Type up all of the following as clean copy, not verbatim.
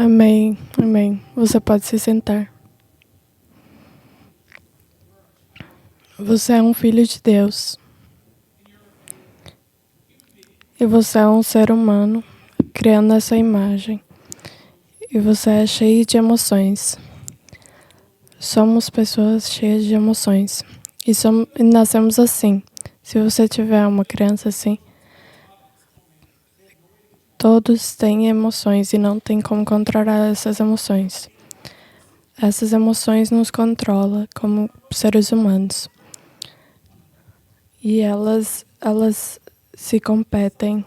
Amém, amém. Você pode se sentar. Você é um filho de Deus. E você é um ser humano, criando essa imagem. E você é cheio de emoções. Somos pessoas cheias de emoções. E nascemos assim. Se você tiver uma criança assim, todos têm emoções e não tem como controlar essas emoções. Essas emoções nos controlam como seres humanos. E elas se competem.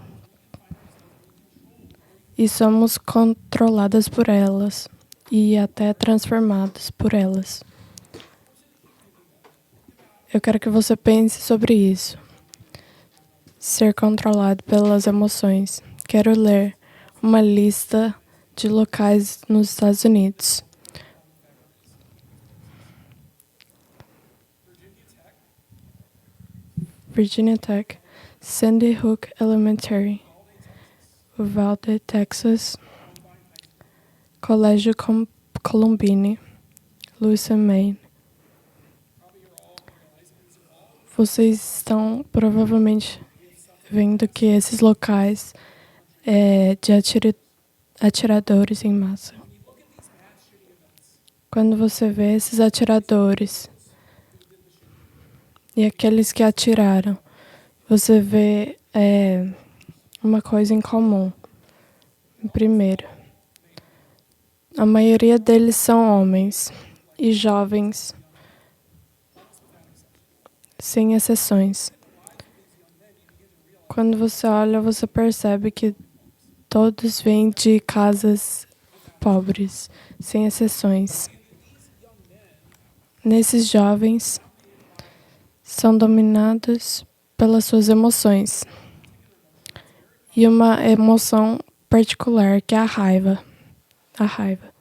E somos controladas por elas. E até transformadas por elas. Eu quero que você pense sobre isso. Ser controlado pelas emoções. Quero ler uma lista de locais nos Estados Unidos. Virginia Tech, Sandy Hook Elementary, Uvalde, Texas, Colégio Columbine, Louisa, Maine. Vocês estão provavelmente vendo que esses locais de atiradores em massa. Quando você vê esses atiradores e aqueles que atiraram, você vê uma coisa em comum. Primeiro, a maioria deles são homens e jovens, sem exceções. Quando você olha, você percebe que todos vêm de casas pobres, sem exceções. Nesses jovens, são dominados pelas suas emoções. E uma emoção particular, que é a raiva. A raiva.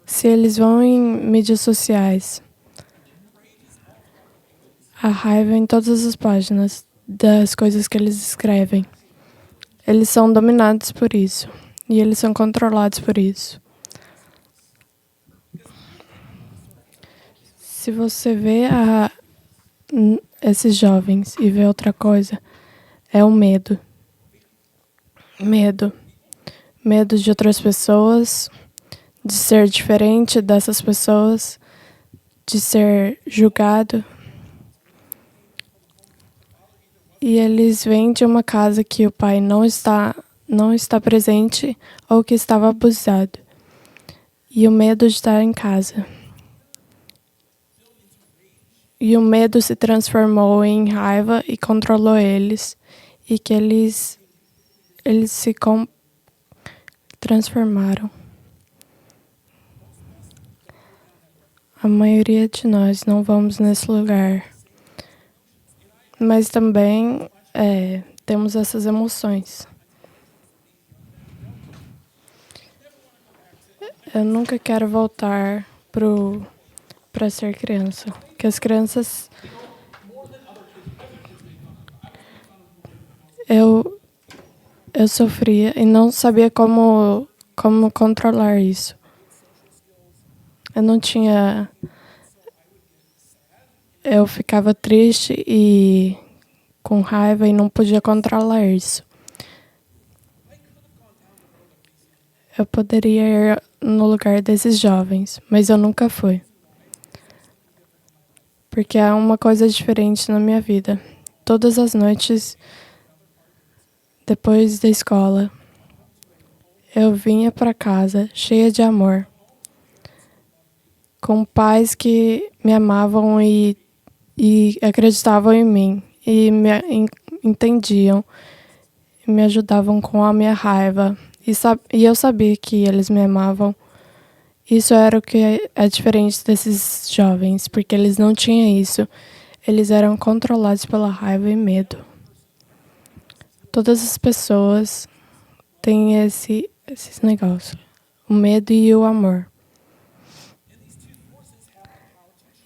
Se eles vão em mídias sociais, a raiva em todas as páginas das coisas que eles escrevem. Eles são dominados por isso. E eles são controlados por isso. Se você vê esses jovens e vê outra coisa, é o medo. Medo. Medo de outras pessoas, de ser diferente dessas pessoas, de ser julgado. E eles vêm de uma casa que o pai não está presente ou que estava abusado. E o medo de estar em casa. E o medo se transformou em raiva e controlou eles. E que eles se transformaram. A maioria de nós não vamos nesse lugar. Mas também temos essas emoções. Eu nunca quero voltar para ser criança. Porque as crianças... Eu sofria e não sabia como controlar isso. Eu não tinha... Eu ficava triste e com raiva e não podia controlar isso. Eu poderia ir no lugar desses jovens, mas eu nunca fui. Porque há uma coisa diferente na minha vida. Todas as noites, depois da escola, eu vinha para casa cheia de amor, com pais que me amavam e acreditavam em mim, e me entendiam, e me ajudavam com a minha raiva. E eu sabia que eles me amavam. Isso era o que é diferente desses jovens, porque eles não tinham isso. Eles eram controlados pela raiva e medo. Todas as pessoas têm esses negócios, o medo e o amor.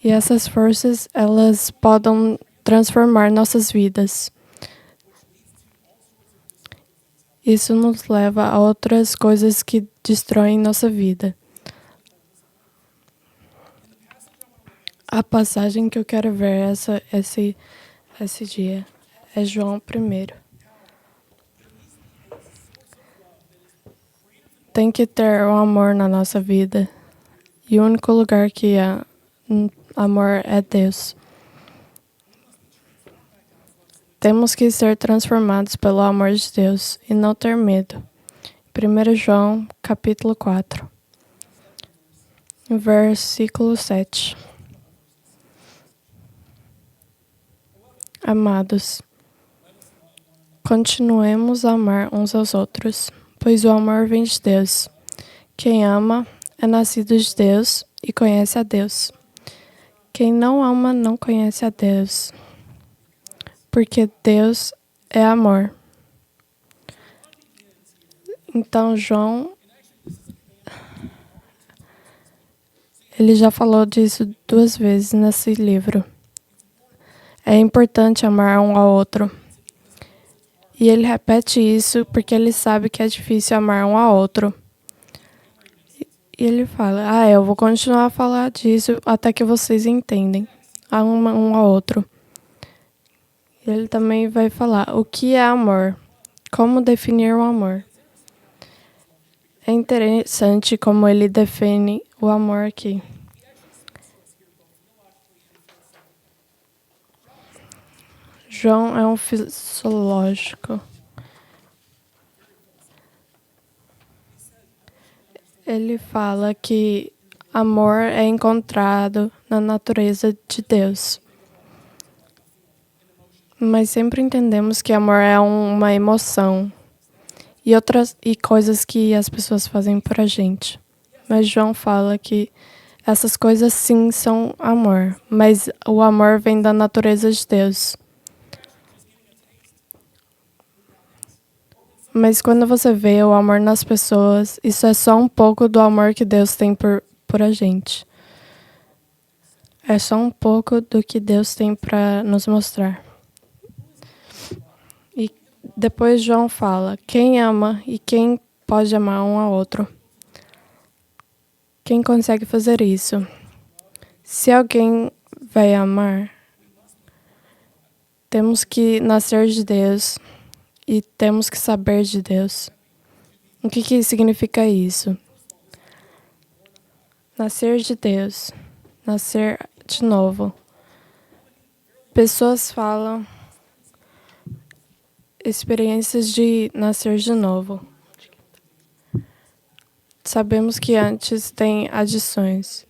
E essas forças, elas podem transformar nossas vidas. Isso nos leva a outras coisas que destroem nossa vida. A passagem que eu quero ver esse dia é João 1. Tem que ter o amor na nossa vida. E o único lugar que há amor é Deus. Temos que ser transformados pelo amor de Deus e não ter medo. 1 João, capítulo 4, versículo 7. Amados, continuemos a amar uns aos outros, pois o amor vem de Deus. Quem ama é nascido de Deus e conhece a Deus. Quem não ama não conhece a Deus, porque Deus é amor. Então, João, ele já falou disso 2 vezes nesse livro. É importante amar um ao outro. E ele repete isso porque ele sabe que é difícil amar um ao outro. E ele fala, eu vou continuar a falar disso até que vocês entendem. Ama um ao outro. E ele também vai falar o que é amor. Como definir o amor. É interessante como ele define o amor aqui. João é um fisiológico. Ele fala que amor é encontrado na natureza de Deus. Mas sempre entendemos que amor é uma emoção e coisas que as pessoas fazem por a gente. Mas João fala que essas coisas sim são amor, mas o amor vem da natureza de Deus. Mas quando você vê o amor nas pessoas, isso é só um pouco do amor que Deus tem por a gente. É só um pouco do que Deus tem para nos mostrar. E depois João fala, quem ama e quem pode amar um ao outro? Quem consegue fazer isso? Se alguém vai amar, temos que nascer de Deus e temos que saber de Deus. O que significa isso? Nascer de Deus, nascer de novo. Pessoas falam experiências de nascer de novo. Sabemos que antes tem adições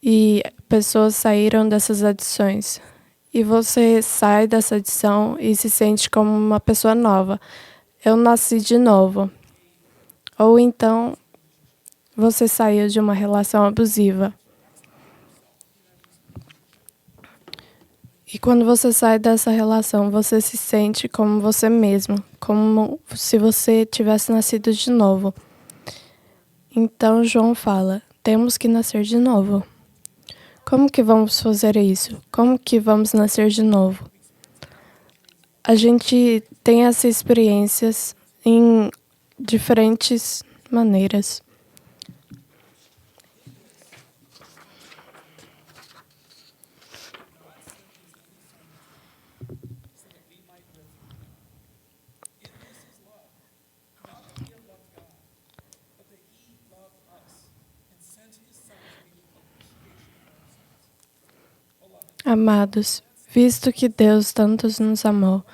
e pessoas saíram dessas adições. E você sai dessa adição e se sente como uma pessoa nova. Eu nasci de novo. Ou então você saiu de uma relação abusiva. E quando você sai dessa relação, você se sente como você mesmo, como se você tivesse nascido de novo. Então João fala, temos que nascer de novo. Como que vamos fazer isso? Como que vamos nascer de novo? A gente tem essas experiências em diferentes maneiras. Amados, visto que Deus tanto nos amou,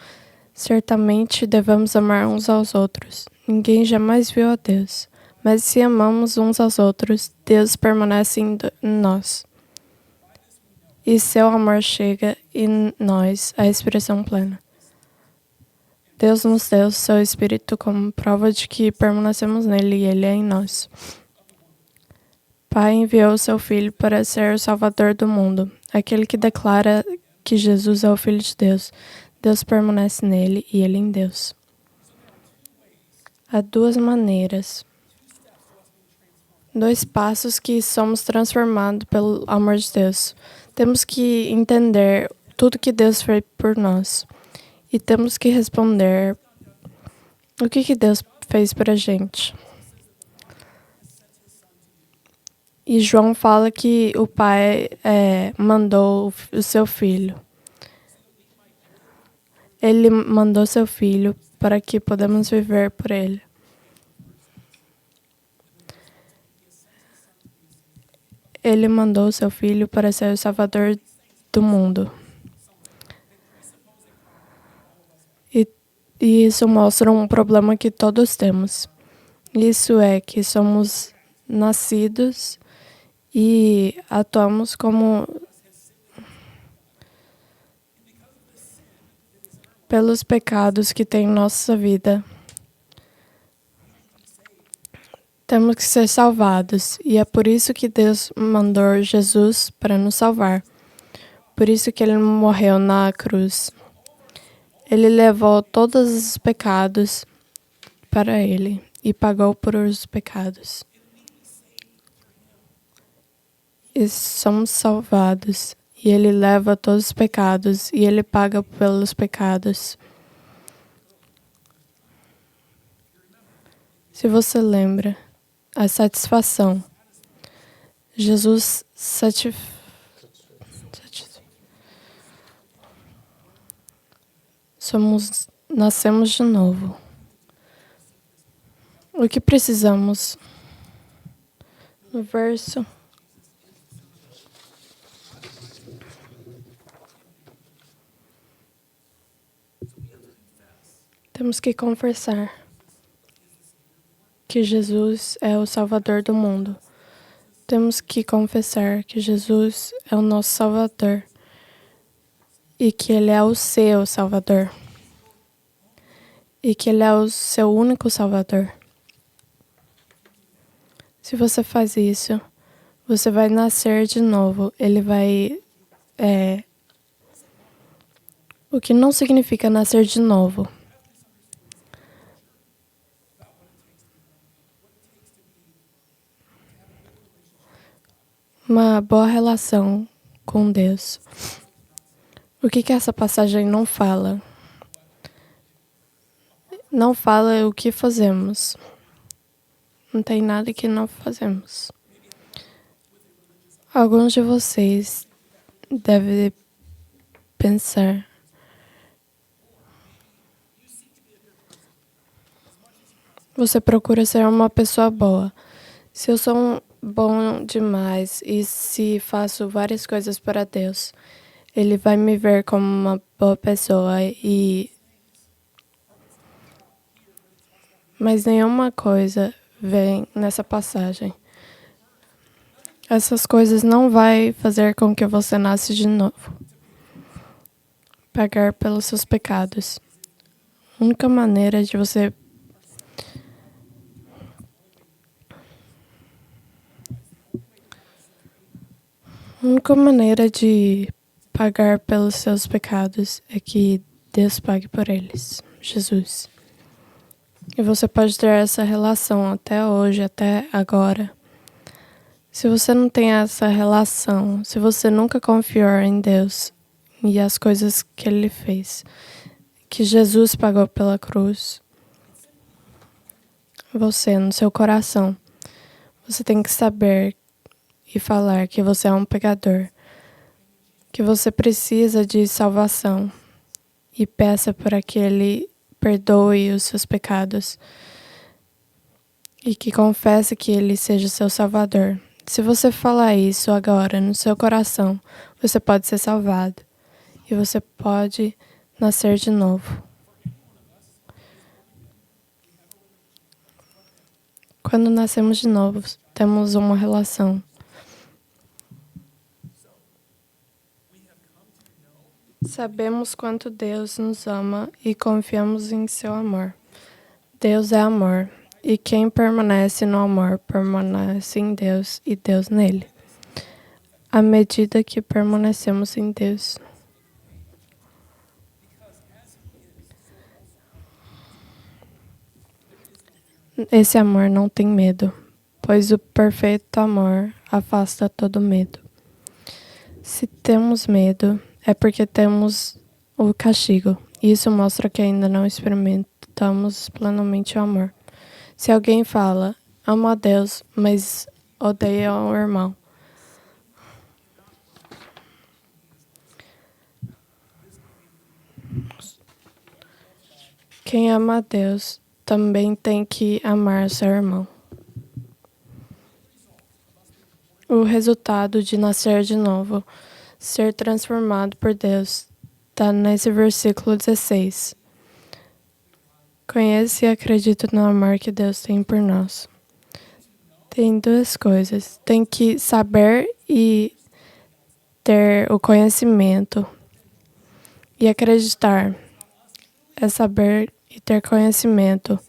certamente devemos amar uns aos outros. Ninguém jamais viu a Deus, mas se amamos uns aos outros, Deus permanece em nós. E seu amor chega em nós à expressão plena. Deus nos deu seu Espírito como prova de que permanecemos nele e ele é em nós. Pai enviou seu Filho para ser o Salvador do mundo, aquele que declara que Jesus é o Filho de Deus. Deus permanece nele e ele em Deus. Há 2 maneiras, 2 passos que somos transformados pelo amor de Deus. Temos que entender tudo que Deus fez por nós e temos que responder o que Deus fez para a gente. E João fala que o Pai mandou o seu Filho. Ele mandou seu Filho para que podamos viver por Ele. Ele mandou seu Filho para ser o Salvador do mundo. E isso mostra um problema que todos temos. Isso é que somos nascidos e atuamos como pelos pecados que tem em nossa vida. Temos que ser salvados, e é por isso que Deus mandou Jesus para nos salvar. Por isso que Ele morreu na cruz. Ele levou todos os pecados para Ele e pagou por os pecados. E somos salvados, e Ele leva todos os pecados, e Ele paga pelos pecados. Se você lembra, a satisfação. Jesus nascemos de novo. O que precisamos? No verso temos que confessar que Jesus é o Salvador do mundo. Temos que confessar que Jesus é o nosso Salvador e que Ele é o seu Salvador e que Ele é o seu único Salvador. Se você faz isso, você vai nascer de novo. Ele vai... O que não significa nascer de novo? Uma boa relação com Deus. O que essa passagem não fala? Não fala o que fazemos. Não tem nada que não fazemos. Alguns de vocês devem pensar: você procura ser uma pessoa boa. Se eu sou bom demais e se faço várias coisas para Deus, Ele vai me ver como uma boa pessoa Mas nenhuma coisa vem nessa passagem. Essas coisas não vai fazer com que você nasça de novo. Pagar pelos seus pecados. A única maneira de você pagar pelos seus pecados é que Deus pague por eles, Jesus. E você pode ter essa relação até hoje, até agora. Se você não tem essa relação, se você nunca confiou em Deus e as coisas que Ele fez, que Jesus pagou pela cruz, você, no seu coração, você tem que saber e falar que você é um pecador, que você precisa de salvação e peça para que Ele perdoe os seus pecados e que confesse que Ele seja seu Salvador. Se você falar isso agora no seu coração, você pode ser salvado e você pode nascer de novo. Quando nascemos de novo, temos uma relação. Sabemos quanto Deus nos ama e confiamos em seu amor. Deus é amor, e quem permanece no amor permanece em Deus e Deus nele. À medida que permanecemos em Deus, esse amor não tem medo, pois o perfeito amor afasta todo medo. Se temos medo, é porque temos o castigo. Isso mostra que ainda não experimentamos plenamente o amor. Se alguém fala, amo a Deus, mas odeia o irmão, quem ama a Deus também tem que amar seu irmão. O resultado de nascer de novo, ser transformado por Deus, está nesse versículo 16. Conheço e acredito no amor que Deus tem por nós. Tem duas coisas. Tem que saber e ter o conhecimento. E acreditar é saber e ter conhecimento.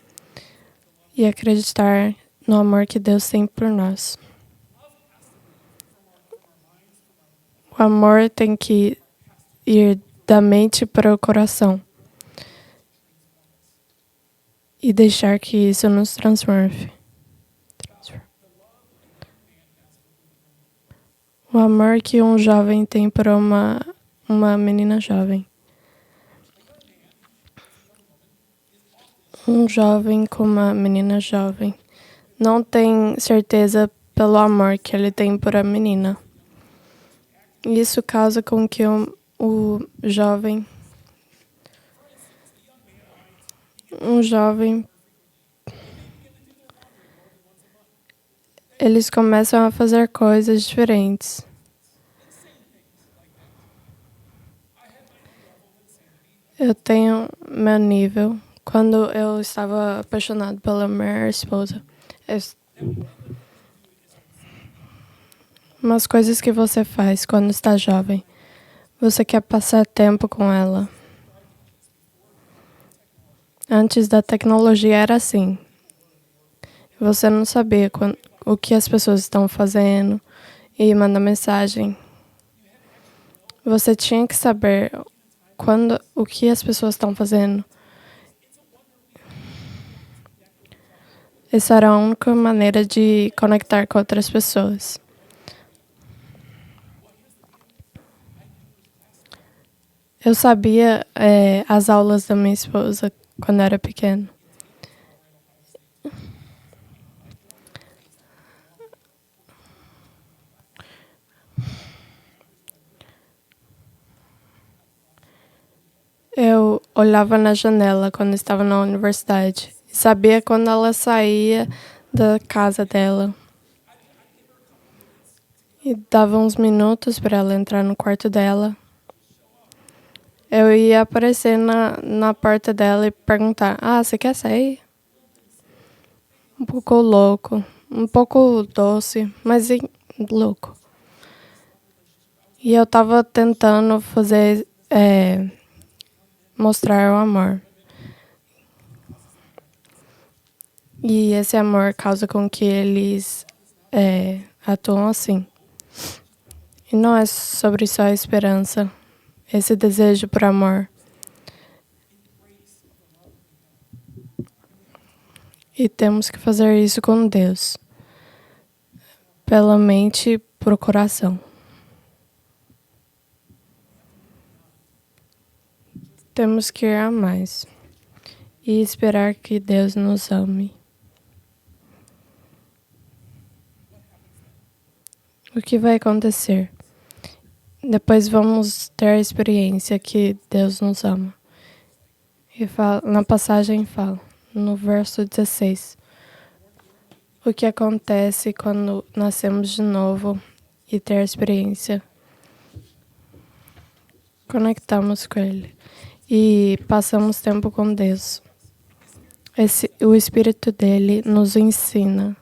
E acreditar no amor que Deus tem por nós. O amor tem que ir da mente para o coração. E deixar que isso nos transforme. O amor que um jovem tem por uma menina jovem. Um jovem com uma menina jovem não tem certeza pelo amor que ele tem por a menina. Isso causa com que um jovem eles começam a fazer coisas diferentes. Eu tenho meu nível. Quando eu estava apaixonado pela minha esposa, umas coisas que você faz quando está jovem. Você quer passar tempo com ela. Antes da tecnologia era assim. Você não sabia o que as pessoas estão fazendo e manda mensagem. Você tinha que saber o que as pessoas estão fazendo. Essa era a única maneira de conectar com outras pessoas. Eu sabia as aulas da minha esposa quando era pequeno. Eu olhava na janela quando estava na universidade e sabia quando ela saía da casa dela. E dava uns minutos para ela entrar no quarto dela. Eu ia aparecer na porta dela e perguntar: você quer sair? Um pouco louco, um pouco doce, mas louco. E eu tava tentando fazer mostrar o amor. E esse amor causa com que eles atuam assim. E não é sobre só a esperança, esse desejo por amor. E temos que fazer isso com Deus, pela mente e por coração. Temos que ir a mais e esperar que Deus nos ame. O que vai acontecer? Depois vamos ter a experiência que Deus nos ama. E na passagem fala, no verso 16, o que acontece quando nascemos de novo e ter a experiência. Conectamos com Ele e passamos tempo com Deus. O Espírito dele nos ensina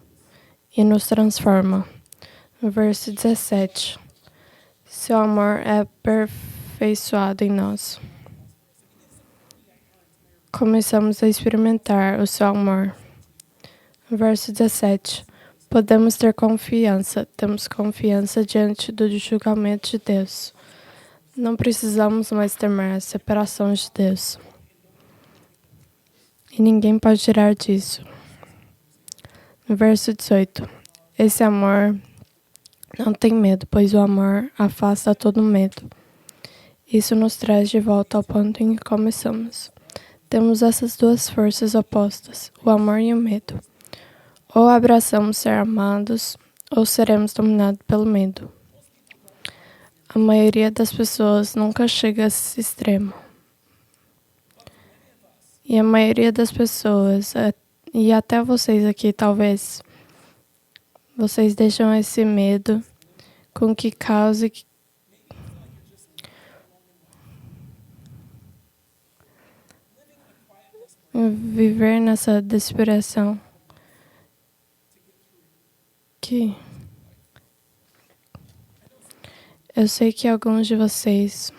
e nos transforma. No verso 17, seu amor é aperfeiçoado em nós. Começamos a experimentar o seu amor. No verso 17, podemos ter confiança, temos confiança diante do julgamento de Deus. Não precisamos mais temer a separação de Deus. E ninguém pode tirar disso. No verso 18, esse amor não tem medo, pois o amor afasta todo medo. Isso nos traz de volta ao ponto em que começamos. Temos essas duas forças opostas, o amor e o medo. Ou abraçamos ser amados, ou seremos dominados pelo medo. A maioria das pessoas nunca chega a esse extremo. E a maioria das pessoas, e até vocês aqui talvez, vocês deixam esse medo com que cause viver nessa desesperação que eu sei que alguns de vocês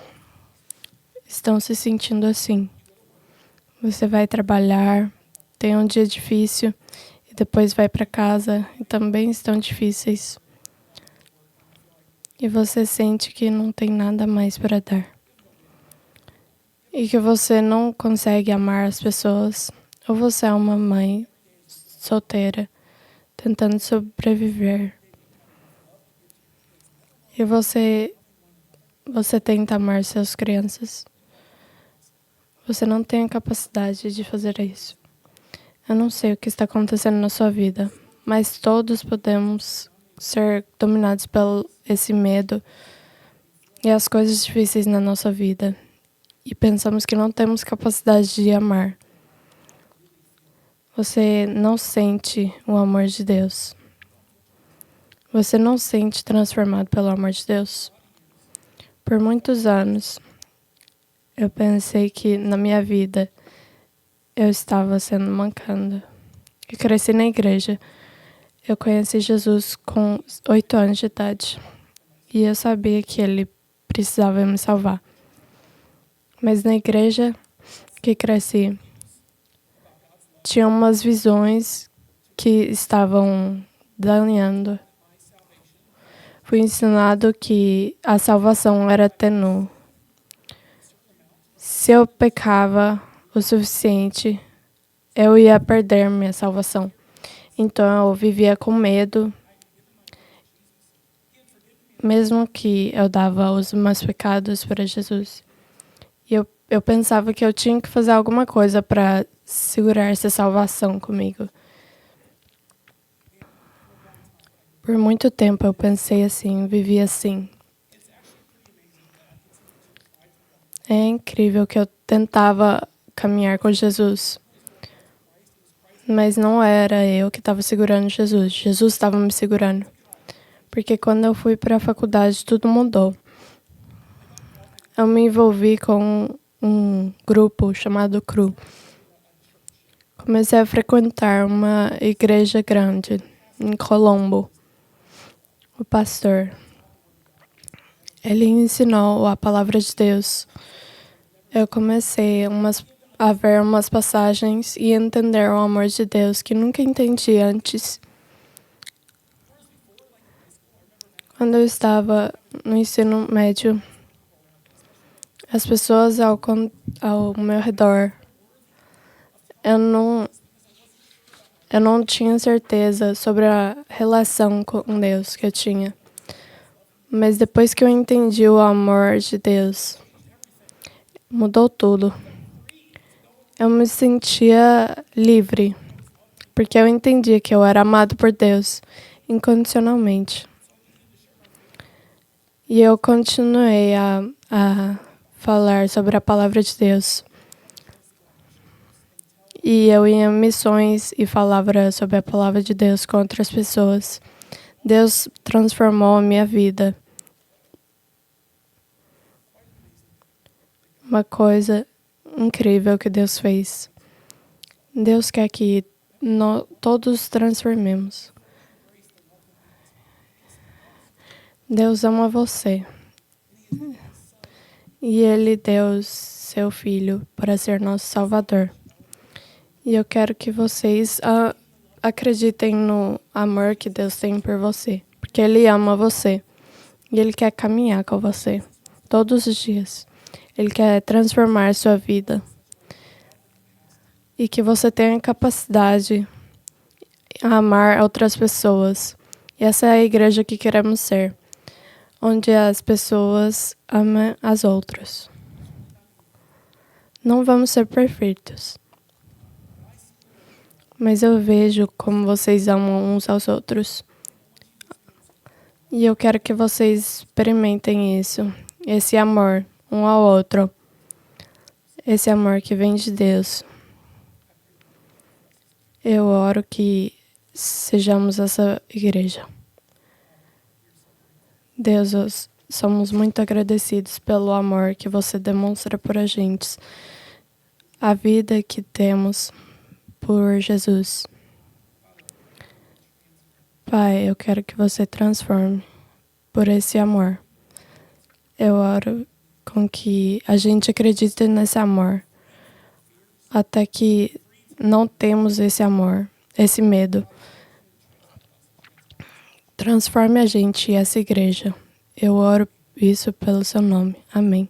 estão se sentindo assim. Você vai trabalhar, tem um dia difícil e depois vai para casa e também estão difíceis. E você sente que não tem nada mais para dar. E que você não consegue amar as pessoas. Ou você é uma mãe solteira, tentando sobreviver. E você tenta amar suas crianças. Você não tem a capacidade de fazer isso. Eu não sei o que está acontecendo na sua vida, mas todos podemos ser dominados por esse medo e as coisas difíceis na nossa vida. E pensamos que não temos capacidade de amar. Você não sente o amor de Deus. Você não sente transformado pelo amor de Deus. Por muitos anos, eu pensei que na minha vida eu estava sendo mancanda. Eu cresci na igreja. Eu conheci Jesus com 8 anos de idade. E eu sabia que ele precisava me salvar. Mas na igreja que cresci, tinha umas visões que estavam danhando. Fui ensinado que a salvação era tênue. Se eu pecava o suficiente, eu ia perder minha salvação. Então eu vivia com medo, mesmo que eu dava os meus pecados para Jesus. E eu pensava que eu tinha que fazer alguma coisa para segurar essa salvação comigo. Por muito tempo eu pensei assim, vivi assim. É incrível que eu tentava caminhar com Jesus. Mas não era eu que estava segurando Jesus. Jesus estava me segurando. Porque quando eu fui para a faculdade, tudo mudou. Eu me envolvi com um grupo chamado CRU. Comecei a frequentar uma igreja grande em Colombo. O pastor, ele ensinou a palavra de Deus. Eu comecei a ver umas passagens e entender o amor de Deus que nunca entendi antes. Quando eu estava no ensino médio, as pessoas ao meu redor, eu não tinha certeza sobre a relação com Deus que eu tinha. Mas depois que eu entendi o amor de Deus, mudou tudo. Eu me sentia livre, porque eu entendia que eu era amado por Deus incondicionalmente. E eu continuei a falar sobre a palavra de Deus. E eu ia em missões e falava sobre a palavra de Deus com outras pessoas. Deus transformou a minha vida. Uma coisa incrível que Deus fez. Deus quer que todos transformemos. Deus ama você. E Ele deu seu Filho para ser nosso Salvador. E eu quero que vocês acreditem no amor que Deus tem por você. Porque Ele ama você. E Ele quer caminhar com você todos os dias. Ele quer transformar sua vida. E que você tenha capacidade de amar outras pessoas. E essa é a igreja que queremos ser. Onde as pessoas amam as outras. Não vamos ser perfeitos. mas eu vejo como vocês amam uns aos outros. E eu quero que vocês experimentem isso, esse amor um ao outro, esse amor que vem de Deus. Eu oro que sejamos essa igreja. Deus, somos muito agradecidos pelo amor que você demonstra por a gente, a vida que temos por Jesus. Pai, eu quero que você transforme por esse amor. Eu oro com que a gente acredite nesse amor, até que não temos esse amor, esse medo. Transforme a gente e essa igreja. Eu oro isso pelo seu nome. Amém.